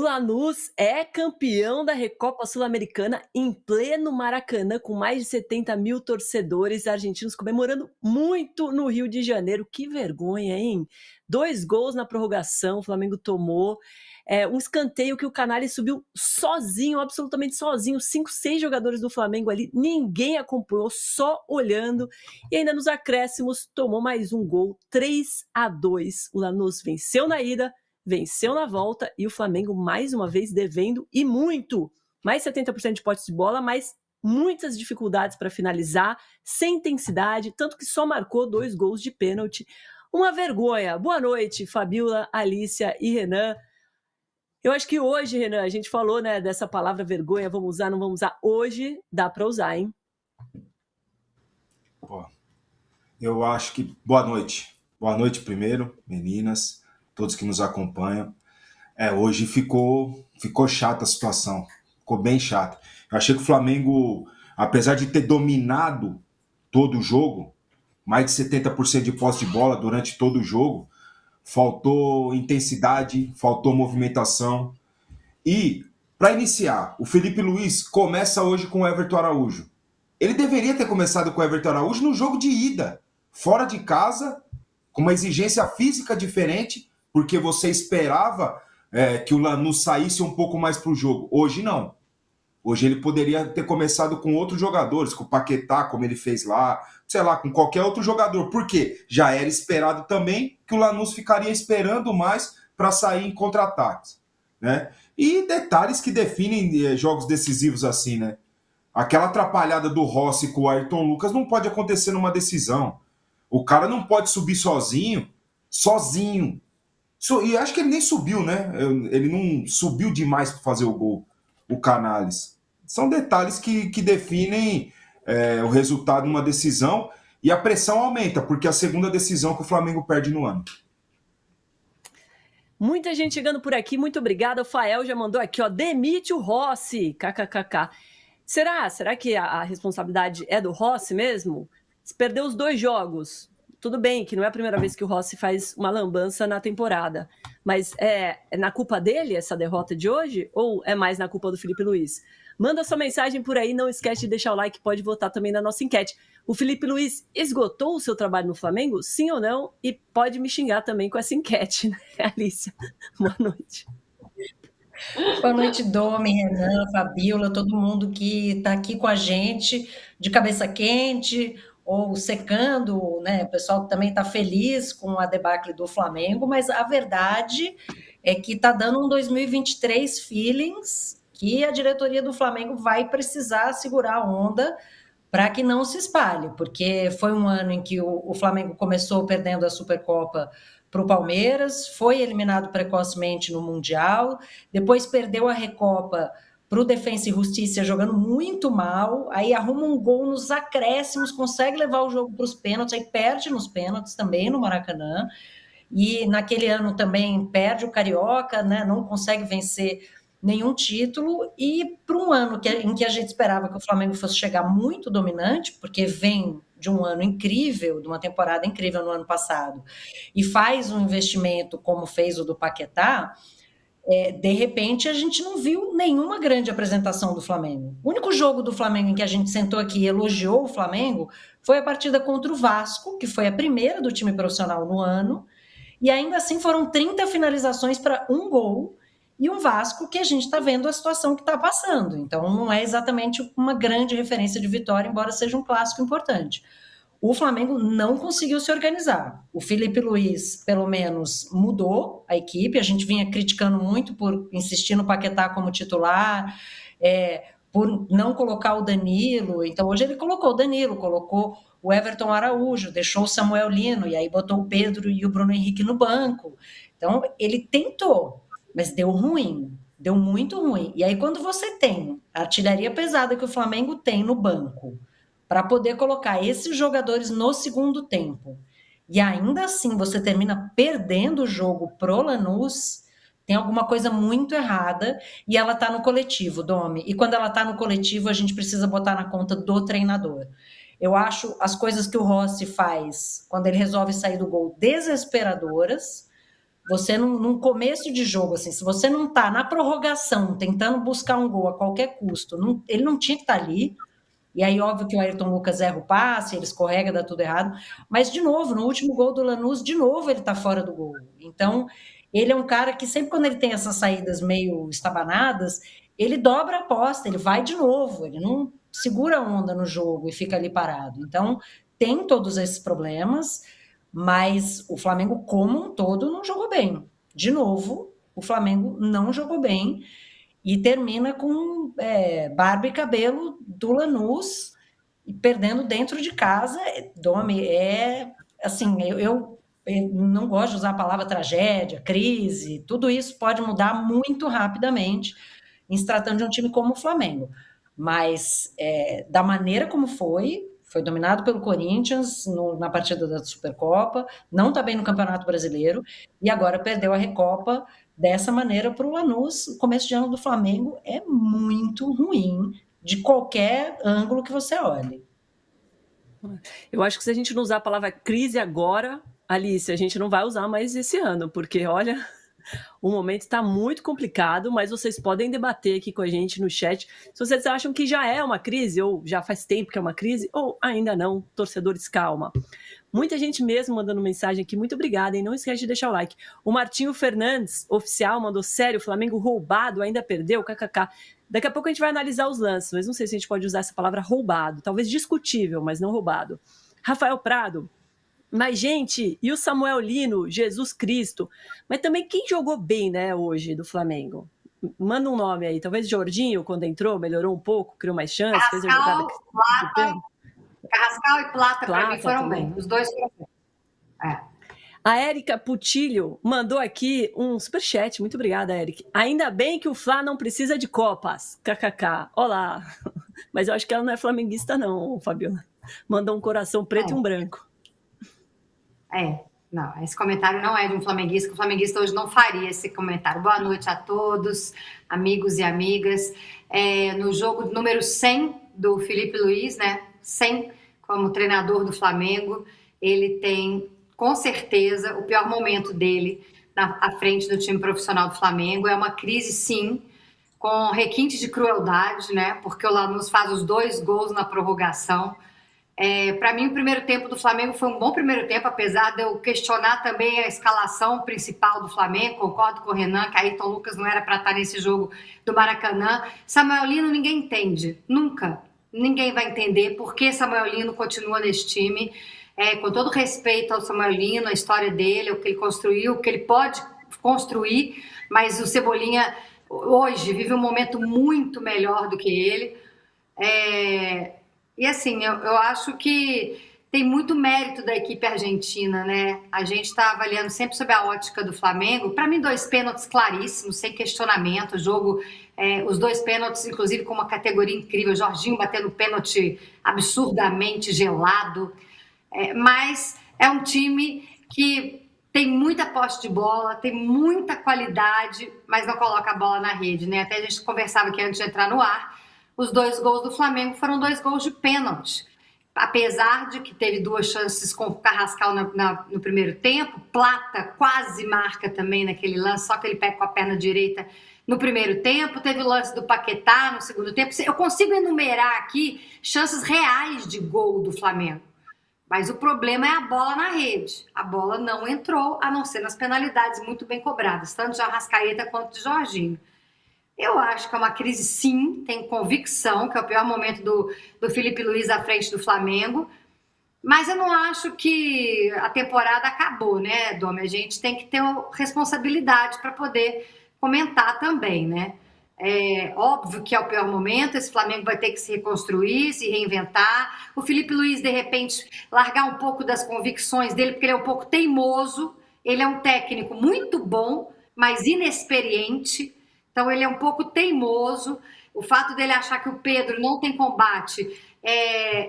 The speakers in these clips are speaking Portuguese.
Lanús é campeão da Recopa Sul-Americana em pleno Maracanã, com mais de 70 mil torcedores argentinos comemorando muito no Rio de Janeiro. Que vergonha, hein? 2 gols na prorrogação, o Flamengo tomou. Um escanteio que o Canali subiu sozinho, absolutamente sozinho. 5, 6 jogadores do Flamengo ali, ninguém acompanhou, só olhando. E ainda nos acréscimos, tomou mais um gol, 3-2. O Lanús venceu na ida, venceu na volta e o Flamengo mais uma vez devendo e muito. Mais 70% de posse de bola, mas muitas dificuldades para finalizar, sem intensidade, tanto que só marcou 2 gols de pênalti. Uma vergonha. Boa noite, Fabiola, Alícia e Renan. Eu acho que hoje, Renan, a gente falou, né, dessa palavra vergonha, vamos usar, não vamos usar. Hoje dá para usar, hein? Eu acho que... Boa noite. Boa noite primeiro, meninas, todos que nos acompanham. Hoje ficou chata a situação. Ficou bem chata. Eu achei que o Flamengo, apesar de ter dominado todo o jogo, mais de 70% de posse de bola durante todo o jogo, faltou intensidade, faltou movimentação. E, para iniciar, o Felipe Luiz começa hoje com o Everton Araújo. Ele deveria ter começado com o Everton Araújo no jogo de ida, fora de casa, com uma exigência física diferente, porque você esperava que o Lanús saísse um pouco mais para o jogo. Hoje não. Hoje ele poderia ter começado com outros jogadores, com o Paquetá, como ele fez lá, sei lá, com qualquer outro jogador. Por quê? Já era esperado também que o Lanús ficaria esperando mais para sair em contra-ataques, né? E detalhes que definem jogos decisivos assim, né? Aquela atrapalhada do Rossi com o Ayrton Lucas não pode acontecer numa decisão. O cara não pode subir sozinho. E acho que ele nem subiu, né? Ele não subiu demais para fazer o gol, o Canales. São detalhes que definem o resultado de uma decisão, e a pressão aumenta, porque é a segunda decisão que o Flamengo perde no ano. Muita gente chegando por aqui, muito obrigada. O Fael já mandou aqui, ó, demite o Rossi, kkkk. Será que a responsabilidade é do Rossi mesmo? Se perdeu os 2 jogos, tudo bem que não é a primeira vez que o Rossi faz uma lambança na temporada, mas é na culpa dele essa derrota de hoje ou é mais na culpa do Felipe Luiz? Manda sua mensagem por aí, não esquece de deixar o like, pode votar também na nossa enquete. O Felipe Luiz esgotou o seu trabalho no Flamengo, sim ou não? E pode me xingar também com essa enquete, né, Alícia? Boa noite. Boa noite, Domi, Renan, Fabiola, todo mundo que está aqui com a gente, de cabeça quente ou secando, né? O pessoal também está feliz com a debacle do Flamengo, mas a verdade é que está dando um 2023 feelings que a diretoria do Flamengo vai precisar segurar a onda para que não se espalhe, porque foi um ano em que o Flamengo começou perdendo a Supercopa para o Palmeiras, foi eliminado precocemente no Mundial, depois perdeu a Recopa para o Defensa e Justiça jogando muito mal, aí arruma um gol nos acréscimos, consegue levar o jogo para os pênaltis, aí perde nos pênaltis também no Maracanã, e naquele ano também perde o Carioca, né, não consegue vencer nenhum título, e para um ano em que a gente esperava que o Flamengo fosse chegar muito dominante, porque vem de um ano incrível, de uma temporada incrível no ano passado, e faz um investimento como fez o do Paquetá, de repente a gente não viu nenhuma grande apresentação do Flamengo. O único jogo do Flamengo em que a gente sentou aqui e elogiou o Flamengo foi a partida contra o Vasco, que foi a primeira do time profissional no ano, e ainda assim foram 30 finalizações para um gol, e um Vasco que a gente está vendo a situação que está passando. Então, não é exatamente uma grande referência de vitória, embora seja um clássico importante. O Flamengo não conseguiu se organizar. O Felipe Luiz, pelo menos, mudou a equipe. A gente vinha criticando muito por insistir no Paquetá como titular, por não colocar o Danilo. Então, hoje ele colocou o Danilo, colocou o Everton Araújo, deixou o Samuel Lino, e aí botou o Pedro e o Bruno Henrique no banco. Então, ele tentou, mas deu ruim, deu muito ruim. E aí, quando você tem a artilharia pesada que o Flamengo tem no banco, para poder colocar esses jogadores no segundo tempo, e ainda assim você termina perdendo o jogo pro Lanús, tem alguma coisa muito errada, e ela está no coletivo, Domi. E quando ela está no coletivo, a gente precisa botar na conta do treinador. Eu acho as coisas que o Rossi faz, quando ele resolve sair do gol, desesperadoras. Você, num começo de jogo, assim, se você não está na prorrogação tentando buscar um gol a qualquer custo, ele não tinha que estar ali. E aí, óbvio que o Ayrton Lucas erra o passe, ele escorrega, dá tudo errado. Mas, de novo, no último gol do Lanús, de novo ele está fora do gol. Então, ele é um cara que sempre quando ele tem essas saídas meio estabanadas, ele dobra a aposta, ele vai de novo, ele não segura a onda no jogo e fica ali parado. Então, tem todos esses problemas, mas o Flamengo como um todo não jogou bem. De novo, o Flamengo não jogou bem e termina com barba e cabelo do Lanús e perdendo dentro de casa. Domi, assim, eu não gosto de usar a palavra tragédia, crise, tudo isso pode mudar muito rapidamente em se tratando de um time como o Flamengo. Mas da maneira como foi dominado pelo Corinthians na partida da Supercopa, não está bem no Campeonato Brasileiro, e agora perdeu a Recopa dessa maneira para o Lanús. O começo de ano do Flamengo é muito ruim, de qualquer ângulo que você olhe. Eu acho que se a gente não usar a palavra crise agora, Alice, a gente não vai usar mais esse ano, porque, olha, o momento está muito complicado, mas vocês podem debater aqui com a gente no chat se vocês acham que já é uma crise, ou já faz tempo que é uma crise, ou ainda não. Torcedores, calma. Muita gente mesmo mandando mensagem aqui, muito obrigada, e não esquece de deixar o like. O Martinho Fernandes, oficial, mandou: sério, Flamengo roubado, ainda perdeu, kkk. Daqui a pouco a gente vai analisar os lances, mas não sei se a gente pode usar essa palavra roubado, talvez discutível, mas não roubado. Rafael Prado: mas, gente, e o Samuel Lino, Jesus Cristo? Mas também quem jogou bem, né, hoje do Flamengo? Manda um nome aí, talvez Jorginho, quando entrou, melhorou um pouco, criou mais chances, fez uma jogada... Carrascal e Plata para mim foram também. Bem, os dois foram bem. A Érica Putilho mandou aqui um superchat, muito obrigada, Érica. Ainda bem que o Flá não precisa de copas, kkk, olá. Mas eu acho que ela não é flamenguista não, Fabiola. Mandou um coração preto e um branco. Não, esse comentário não é de um flamenguista, que o flamenguista hoje não faria esse comentário. Boa noite a todos, amigos e amigas. No jogo número 100 do Felipe Luiz, né? 100 como treinador do Flamengo, ele tem, com certeza, o pior momento dele à frente do time profissional do Flamengo. É uma crise, sim, com requinte de crueldade, né? Porque o Lanús faz os 2 gols na prorrogação. Para mim, o primeiro tempo do Flamengo foi um bom primeiro tempo, apesar de eu questionar também a escalação principal do Flamengo. Concordo com o Renan, que Ayrton Lucas não era para estar nesse jogo do Maracanã. Samuel Lino ninguém entende, nunca. Ninguém vai entender por que Samuel Lino continua nesse time. Com todo respeito ao Samuel Lino, a história dele, o que ele construiu, o que ele pode construir, mas o Cebolinha hoje vive um momento muito melhor do que ele. E assim, eu acho que tem muito mérito da equipe argentina, né? A gente está avaliando sempre sob a ótica do Flamengo. Para mim, 2 pênaltis claríssimos, sem questionamento. O jogo, os 2 pênaltis, inclusive, com uma categoria incrível. Jorginho batendo pênalti absurdamente gelado. Mas é um time que tem muita posse de bola, tem muita qualidade, mas não coloca a bola na rede, né? Até a gente conversava aqui antes de entrar no ar. Os 2 gols do Flamengo foram 2 gols de pênalti. Apesar de que teve 2 chances com o Carrascal no primeiro tempo, Plata quase marca também naquele lance, só que ele pega com a perna direita no primeiro tempo. Teve o lance do Paquetá no segundo tempo. Eu consigo enumerar aqui chances reais de gol do Flamengo. Mas o problema é a bola na rede. A bola não entrou, a não ser nas penalidades muito bem cobradas, tanto de Arrascaeta quanto de Jorginho. Eu acho que é uma crise, sim, tenho convicção que é o pior momento do Felipe Luiz à frente do Flamengo, mas eu não acho que a temporada acabou, né, Domi? A gente tem que ter responsabilidade para poder comentar também, né? Óbvio que é o pior momento, esse Flamengo vai ter que se reconstruir, se reinventar. O Felipe Luiz, de repente, largar um pouco das convicções dele, porque ele é um pouco teimoso, ele é um técnico muito bom, mas inexperiente. Então, ele é um pouco teimoso. O fato dele achar que o Pedro não tem combate,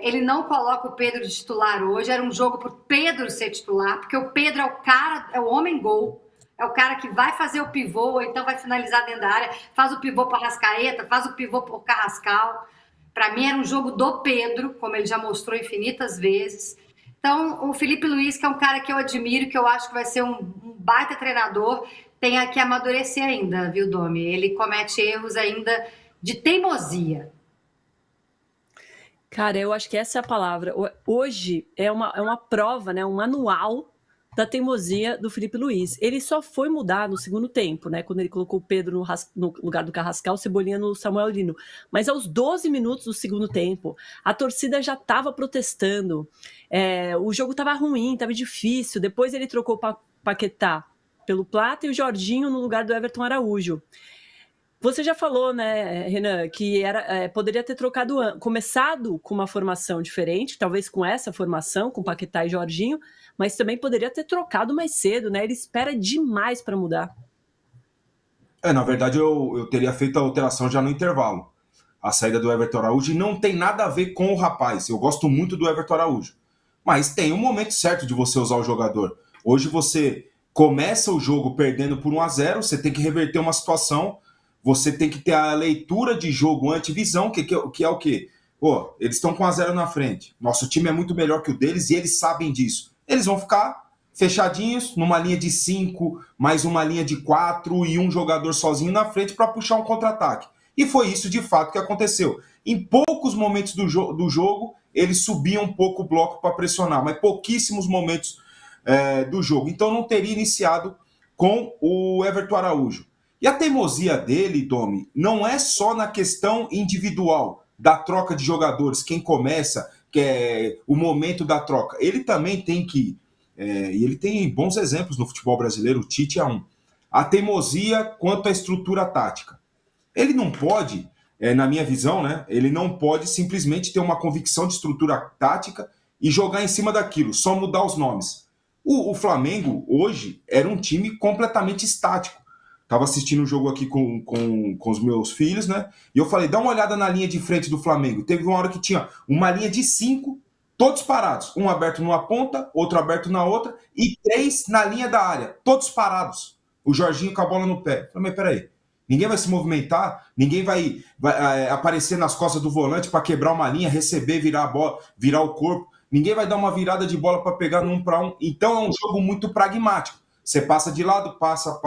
ele não coloca o Pedro de titular hoje. Era um jogo para o Pedro ser titular, porque o Pedro é o cara, é o homem-gol. É o cara que vai fazer o pivô, ou então vai finalizar dentro da área, faz o pivô para Arrascaeta, faz o pivô para o Carrascal. Para mim, era um jogo do Pedro, como ele já mostrou infinitas vezes. Então, o Felipe Luiz, que é um cara que eu admiro, que eu acho que vai ser um baita treinador, tem que amadurecer ainda, viu, Domi? Ele comete erros ainda de teimosia. Cara, eu acho que essa é a palavra. Hoje é uma prova, né, um manual da teimosia do Felipe Luiz. Ele só foi mudar no segundo tempo, né, quando ele colocou o Pedro no lugar do Carrascal, o Cebolinha no Samuel Lino. Mas aos 12 minutos do segundo tempo, a torcida já estava protestando. O jogo estava ruim, estava difícil. Depois ele trocou o Paquetá pelo Plata e o Jorginho no lugar do Everton Araújo. Você já falou, né, Renan, que poderia ter começado com uma formação diferente, talvez com essa formação, com Paquetá e Jorginho, mas também poderia ter trocado mais cedo, né? Ele espera demais para mudar. Na verdade, eu teria feito a alteração já no intervalo. A saída do Everton Araújo, e não tem nada a ver com o rapaz. Eu gosto muito do Everton Araújo. Mas tem um momento certo de você usar o jogador. Hoje você começa o jogo perdendo por 1-0, você tem que reverter uma situação. Você tem que ter a leitura de jogo antivisão, que é o quê? Pô, eles estão com 1-0 na frente. Nosso time é muito melhor que o deles e eles sabem disso. Eles vão ficar fechadinhos, numa linha de 5, mais uma linha de 4 e um jogador sozinho na frente para puxar um contra-ataque. E foi isso de fato que aconteceu. Em poucos momentos do jogo, eles subiam um pouco o bloco para pressionar, mas pouquíssimos momentos do jogo. Então não teria iniciado com o Everton Araújo. E a teimosia dele, Domi, não é só na questão individual da troca de jogadores, quem começa, que é o momento da troca. Ele também tem que, e ele tem bons exemplos no futebol brasileiro, o Tite é um, a teimosia quanto à estrutura tática. Ele não pode, na minha visão, né, ele não pode simplesmente ter uma convicção de estrutura tática e jogar em cima daquilo, só mudar os nomes. O Flamengo, hoje, era um time completamente estático. Estava assistindo o jogo aqui com os meus filhos, né? E eu falei, dá uma olhada na linha de frente do Flamengo. Teve uma hora que tinha uma linha de 5, todos parados. Um aberto numa ponta, outro aberto na outra, e 3 na linha da área, todos parados. O Jorginho com a bola no pé. Eu falei, mas peraí, ninguém vai se movimentar, ninguém vai aparecer nas costas do volante para quebrar uma linha, receber, virar a bola, virar o corpo. Ninguém vai dar uma virada de bola para pegar no 1 para 1. Então é um jogo muito pragmático. Você passa de lado, passa,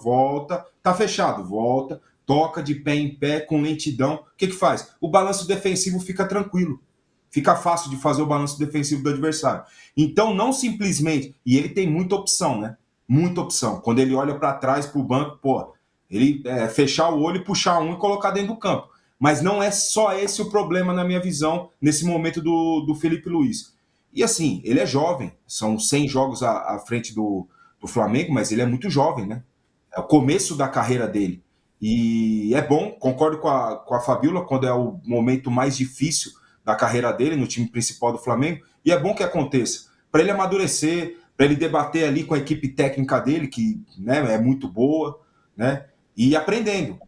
volta, tá fechado, volta, toca de pé em pé, com lentidão. O que faz? O balanço defensivo fica tranquilo. Fica fácil de fazer o balanço defensivo do adversário. Então, não simplesmente... E ele tem muita opção, né? Muita opção. Quando ele olha para trás, pro banco, pô, ele fechar o olho, puxar um e colocar dentro do campo. Mas não é só esse o problema, na minha visão, nesse momento do Felipe Luiz. E assim, ele é jovem. São 100 jogos à frente do Flamengo, mas ele é muito jovem, né? É o começo da carreira dele. E é bom, concordo com a Fabiola, quando é o momento mais difícil da carreira dele, no time principal do Flamengo, e é bom que aconteça, para ele amadurecer, para ele debater ali com a equipe técnica dele, que, né, é muito boa, né? E aprendendo.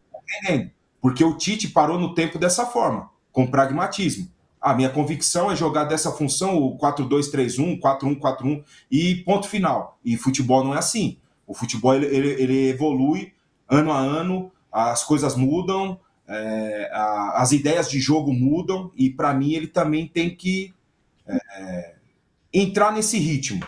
Porque o Tite parou no tempo dessa forma, com pragmatismo. A minha convicção é jogar dessa função o 4-2-3-1, 4-1-4-1 e ponto final. E futebol não é assim. O futebol ele evolui ano a ano, as coisas mudam, as ideias de jogo mudam e para mim ele também tem que entrar nesse ritmo.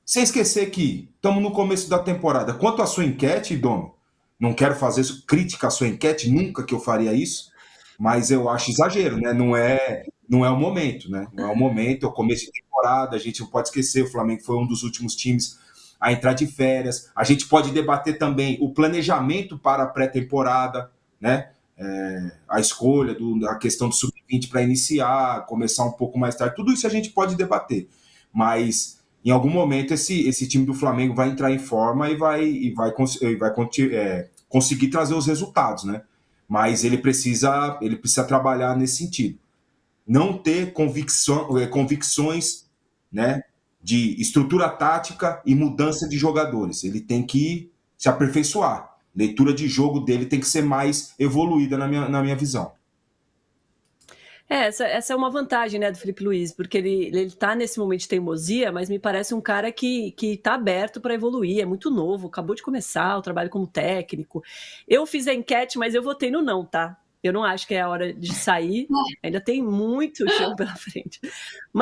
Sem esquecer que estamos no começo da temporada. Quanto à sua enquete, Dom, não quero fazer crítica à sua enquete, nunca que eu faria isso, mas eu acho exagero, né? Não é o momento, né? Não é o momento, é o começo de temporada, a gente não pode esquecer, o Flamengo foi um dos últimos times a entrar de férias. A gente pode debater também o planejamento para a pré-temporada, né? A escolha, a questão do sub-20 para iniciar, começar um pouco mais tarde, tudo isso a gente pode debater. Mas em algum momento esse time do Flamengo vai entrar em forma e vai conseguir trazer os resultados, né? Mas ele precisa trabalhar nesse sentido. Não ter convicções, né, de estrutura tática e mudança de jogadores. Ele tem que se aperfeiçoar. Leitura de jogo dele tem que ser mais evoluída na minha visão. Essa é uma vantagem, né, do Felipe Luiz, porque ele tá nesse momento de teimosia, mas me parece um cara que tá aberto para evoluir, é muito novo, acabou de começar o trabalho como técnico. Eu fiz a enquete, mas eu votei no não, tá? Eu não acho que é a hora de sair, ainda tem muito jogo pela frente.